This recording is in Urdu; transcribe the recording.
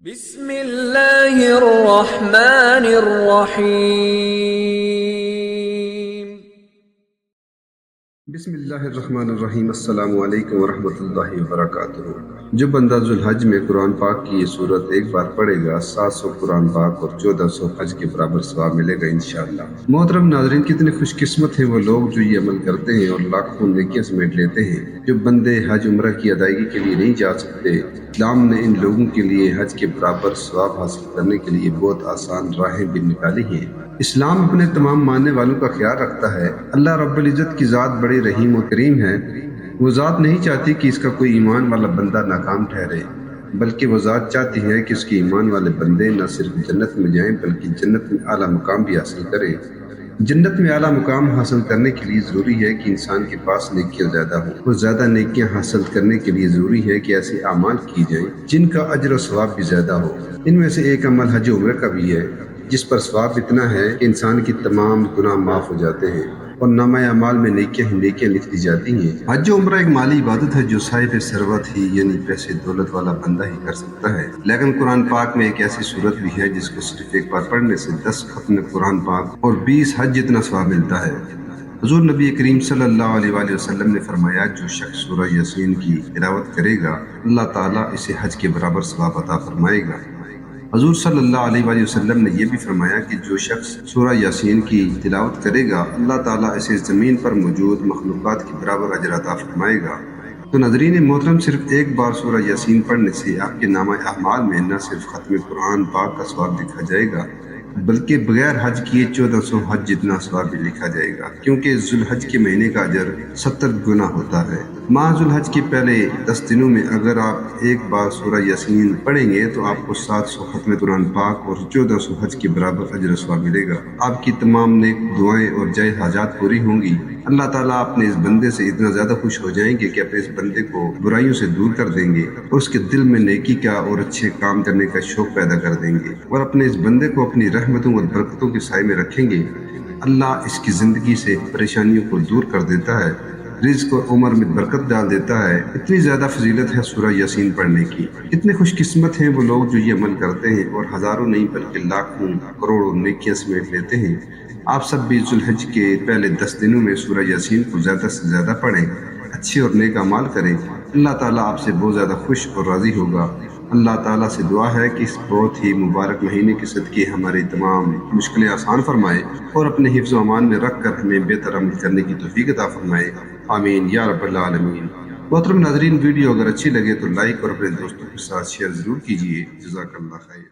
بسم اللہ الرحمن الرحیم۔ بسم اللہ الرحمن الرحیم۔ السلام علیکم ورحمۃ اللہ وبرکاتہ۔ جو بندہ ذوالحج میں قرآن پاک کی یہ صورت ایک بار پڑھے گا 700 قرآن پاک اور 1400 حج کے برابر ثواب ملے گا انشاءاللہ۔ محترم ناظرین، کتنے خوش قسمت ہیں وہ لوگ جو یہ عمل کرتے ہیں اور لاکھوں نیکیاں سمیٹ لیتے ہیں۔ جو بندے حج عمرہ کی ادائیگی کے لیے نہیں جا سکتے، اسلام نے ان لوگوں کے لیے حج کے برابر ثواب حاصل کرنے کے لیے بہت آسان راہیں بھی نکالی ہیں۔ اسلام اپنے تمام ماننے والوں کا خیال رکھتا ہے۔ اللہ رب العزت کی ذات بڑی رحیم و کریم ہے۔ وہ ذات نہیں چاہتی کہ اس کا کوئی ایمان والا بندہ ناکام ٹھہرے، بلکہ وہ ذات چاہتی ہے کہ اس کے ایمان والے بندے نہ صرف جنت میں جائیں بلکہ جنت میں اعلیٰ مقام بھی حاصل کریں۔ جنت میں اعلیٰ مقام حاصل کرنے کے لیے ضروری ہے کہ انسان کے پاس نیکیاں زیادہ ہوں، اور زیادہ نیکیاں حاصل کرنے کے لیے ضروری ہے کہ ایسے اعمال کی جائیں جن کا اجر و ثواب بھی زیادہ ہو۔ ان میں سے ایک عمل حج عمرہ کا بھی ہے، جس پر ثواب اتنا ہے کہ انسان کی تمام گناہ معاف ہو جاتے ہیں اور نامہ اعمال میں نیکیاں ہی نیکیاں لکھ دی جاتی ہیں۔ حج و عمرہ ایک مالی عبادت ہے جو صاحب ثروت ہی یعنی پیسے دولت والا بندہ ہی کر سکتا ہے، لیکن قرآن پاک میں ایک ایسی صورت بھی ہے جس کو صرف ایک بار پڑھنے سے 10 ختم قرآن پاک اور 20 حج جتنا ثواب ملتا ہے۔ حضور نبی کریم صلی اللہ علیہ وآلہ وسلم نے فرمایا، جو شخص سورہ یاسین کی تلاوت کرے گا اللہ تعالیٰ اسے حج کے برابر ثواب عطا فرمائے گا۔ حضور صلی اللہ علیہ وآلہ وسلم نے یہ بھی فرمایا کہ جو شخص سورہ یاسین کی تلاوت کرے گا اللہ تعالیٰ اسے زمین پر موجود مخلوقات کے برابر اجر عطا فرمائے گا۔ تو ناظرین محترم، صرف ایک بار سورہ یاسین پڑھنے سے آپ کے نامہ اعمال میں نہ صرف ختم قرآن پاک کا ثواب لکھا جائے گا بلکہ بغیر حج کیے 1400 حج جتنا ثواب بھی لکھا جائے گا، کیونکہ ذوالحج کے مہینے کا اجر 70 گنا ہوتا ہے۔ ماہ ذوالحج کے پہلے 10 دنوں میں اگر آپ ایک بار سورہ یاسین پڑھیں گے تو آپ کو 700 ختم قرآن پاک اور 1400 حج کے برابر اجر و ثواب ملے گا۔ آپ کی تمام نیک دعائیں اور جائز حاجات پوری ہوں گی۔ اللہ تعالیٰ اپنے اس بندے سے اتنا زیادہ خوش ہو جائیں گے کہ اپنے اس بندے کو برائیوں سے دور کر دیں گے اور اس کے دل میں نیکی کا اور اچھے کام کرنے کا شوق پیدا کر دیں گے، اور اپنے اس بندے کو اپنی رحمتوں اور برکتوں کے سائے میں رکھیں گے۔ اللہ اس کی زندگی سے پریشانیوں کو دور کر دیتا ہے، رزق اور عمر میں برکت ڈال دیتا ہے۔ اتنی زیادہ فضیلت ہے سورہ یاسین پڑھنے کی۔ کتنے خوش قسمت ہیں وہ لوگ جو یہ عمل کرتے ہیں اور ہزاروں نہیں بلکہ لاکھوں کروڑوں نیکیاں سمیٹ لیتے ہیں۔ آپ سب بھی ذوالحج کے پہلے 10 دنوں میں سورہ یاسین کو زیادہ سے زیادہ پڑھیں، اچھے اور نیک اعمال کریں۔ اللہ تعالیٰ آپ سے بہت زیادہ خوش اور راضی ہوگا۔ اللہ تعالیٰ سے دعا ہے کہ اس بہت ہی مبارک مہینے کے صدقے ہماری تمام مشکلیں آسان فرمائے اور اپنے حفظ و امان میں رکھ کر ہمیں بہتر عمل کرنے کی توفیق عطا فرمائے، آمین یا رب العالمین۔ محترم ناظرین، ویڈیو اگر اچھی لگے تو لائک اور اپنے دوستوں کے ساتھ شیئر ضرور کیجیے۔ جزاک اللہ خیر۔